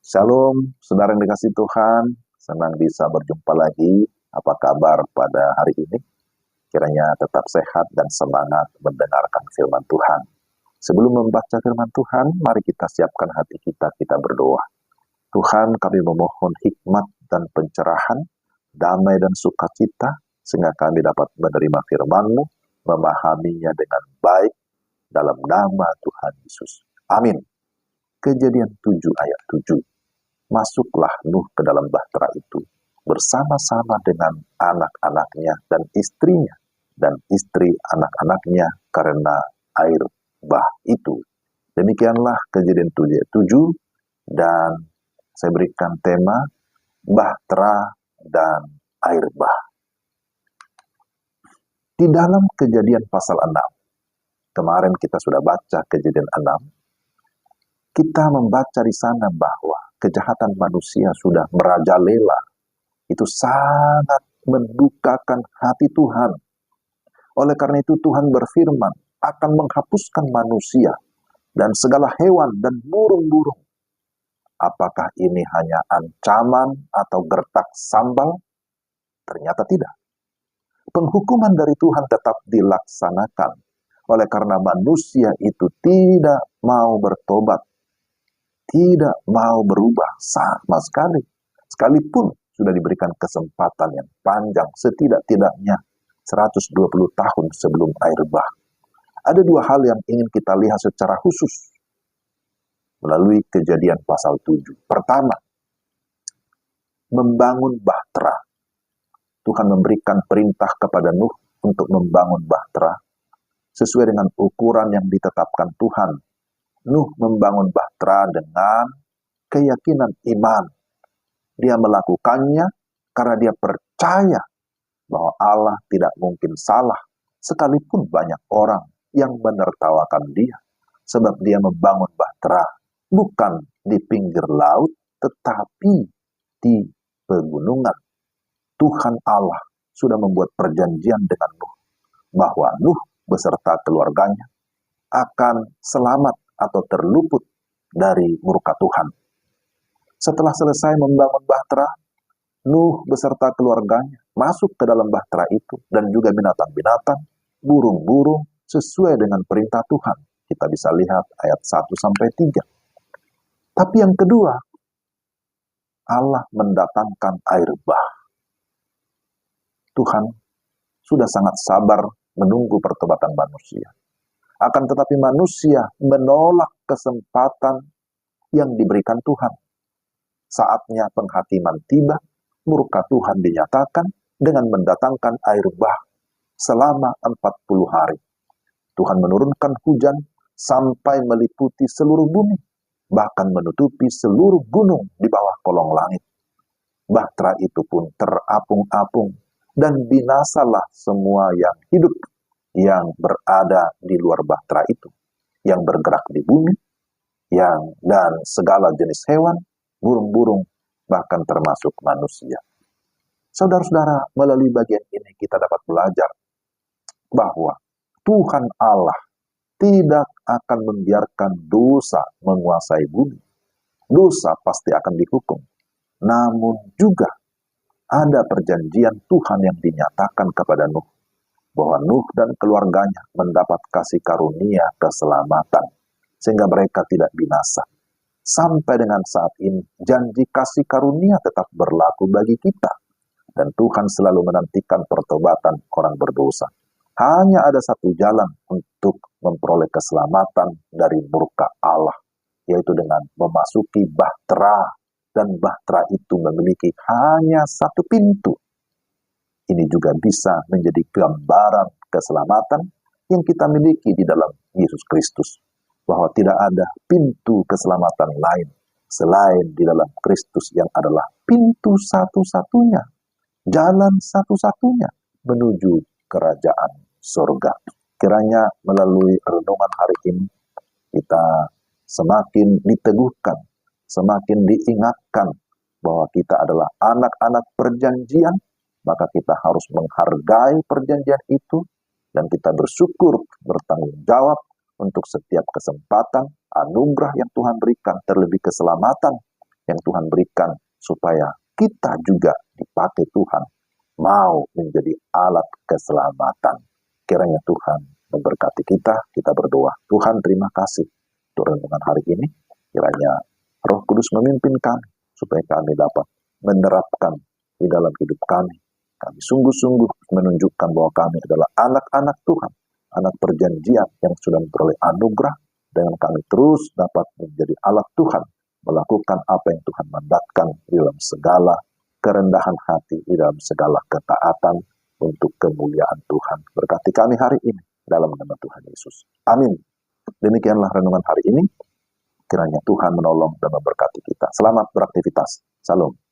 Shalom, saudara yang dikasih Tuhan. Senang bisa berjumpa lagi. Apa kabar pada hari ini? Kiranya tetap sehat dan semangat mendengarkan firman Tuhan. Sebelum membaca firman Tuhan, mari kita siapkan hati kita, kita berdoa. Tuhan, kami memohon hikmat dan pencerahan, damai dan sukacita, sehingga kami dapat menerima firman-Mu, memahaminya dengan baik, dalam nama Tuhan Yesus. Amin. Kejadian 7 ayat 7. Masuklah Nuh ke dalam bahtera itu, bersama-sama dengan anak-anaknya dan istrinya, dan istri anak-anaknya karena air bah itu. Demikianlah Kejadian 7 ayat 7, dan saya berikan tema bahtera dan air bah. Di dalam Kejadian pasal 6, kemarin kita sudah baca Kejadian 6, kita membaca di sana bahwa kejahatan manusia sudah merajalela. Itu sangat mendukakan hati Tuhan. Oleh karena itu Tuhan berfirman akan menghapuskan manusia dan segala hewan dan burung-burung. Apakah ini hanya ancaman atau gertak sambal? Ternyata tidak. Penghukuman dari Tuhan tetap dilaksanakan. Oleh karena manusia itu tidak mau bertobat, tidak mau berubah sama sekali. Sekalipun sudah diberikan kesempatan yang panjang, setidak-tidaknya 120 tahun sebelum air bah. Ada dua hal yang ingin kita lihat secara khusus melalui Kejadian pasal 7. Pertama, membangun bahtera. Tuhan memberikan perintah kepada Nuh untuk membangun bahtera sesuai dengan ukuran yang ditetapkan Tuhan. Nuh membangun bahtera dengan keyakinan iman. Dia melakukannya karena dia percaya bahwa Allah tidak mungkin salah, sekalipun banyak orang yang menertawakan dia. Sebab dia membangun bahtera bukan di pinggir laut, tetapi di pegunungan. Tuhan Allah sudah membuat perjanjian dengan Nuh, bahwa Nuh beserta keluarganya akan selamat atau terluput dari murka Tuhan. Setelah selesai membangun bahtera, Nuh beserta keluarganya masuk ke dalam bahtera itu, dan juga binatang-binatang, burung-burung, sesuai dengan perintah Tuhan. Kita bisa lihat ayat 1-3. Tapi yang kedua, Allah mendatangkan air bah. Tuhan sudah sangat sabar menunggu pertobatan manusia. Akan tetapi manusia menolak kesempatan yang diberikan Tuhan. Saatnya penghakiman tiba, murka Tuhan dinyatakan dengan mendatangkan air bah selama 40 hari. Tuhan menurunkan hujan sampai meliputi seluruh bumi, bahkan menutupi seluruh gunung di bawah kolong langit. Bahtera itu pun terapung-apung, dan binasalah semua yang hidup yang berada di luar bahtera itu, yang bergerak di bumi, dan segala jenis hewan, burung-burung, bahkan termasuk manusia. Saudara-saudara, melalui bagian ini kita dapat belajar bahwa Tuhan Allah tidak akan membiarkan dosa menguasai bumi. Dosa pasti akan dihukum. Namun juga ada perjanjian Tuhan yang dinyatakan kepada Nuh, bahwa Nuh dan keluarganya mendapat kasih karunia keselamatan, sehingga mereka tidak binasa. Sampai dengan saat ini, janji kasih karunia tetap berlaku bagi kita. Dan Tuhan selalu menantikan pertobatan orang berdosa. Hanya ada satu jalan untuk memperoleh keselamatan dari murka Allah, yaitu dengan memasuki bahtera. Dan bahtera itu memiliki hanya satu pintu. Ini juga bisa menjadi gambaran keselamatan yang kita miliki di dalam Yesus Kristus. Bahwa tidak ada pintu keselamatan lain selain di dalam Kristus yang adalah pintu satu-satunya, jalan satu-satunya menuju kerajaan surga. Kiranya melalui renungan hari ini kita semakin diteguhkan, semakin diingatkan bahwa kita adalah anak-anak perjanjian, maka kita harus menghargai perjanjian itu, dan kita bersyukur, bertanggung jawab untuk setiap kesempatan, anugerah yang Tuhan berikan, terlebih keselamatan yang Tuhan berikan supaya kita juga dipakai Tuhan mau menjadi alat keselamatan. Kiranya Tuhan memberkati kita berdoa. Tuhan, terima kasih untuk renungan hari ini. Kiranya Roh Kudus memimpin kami supaya kami dapat menerapkan di dalam hidup kami. Kami sungguh-sungguh menunjukkan bahwa kami adalah anak-anak Tuhan, anak perjanjian yang sudah memperoleh anugerah, dan kami terus dapat menjadi alat Tuhan, melakukan apa yang Tuhan mandatkan di dalam segala kerendahan hati, di dalam segala ketaatan untuk kemuliaan Tuhan. Berkati kami hari ini dalam nama Tuhan Yesus. Amin. Demikianlah renungan hari ini. Kiranya Tuhan menolong dan memberkati kita. Selamat beraktivitas. Salam.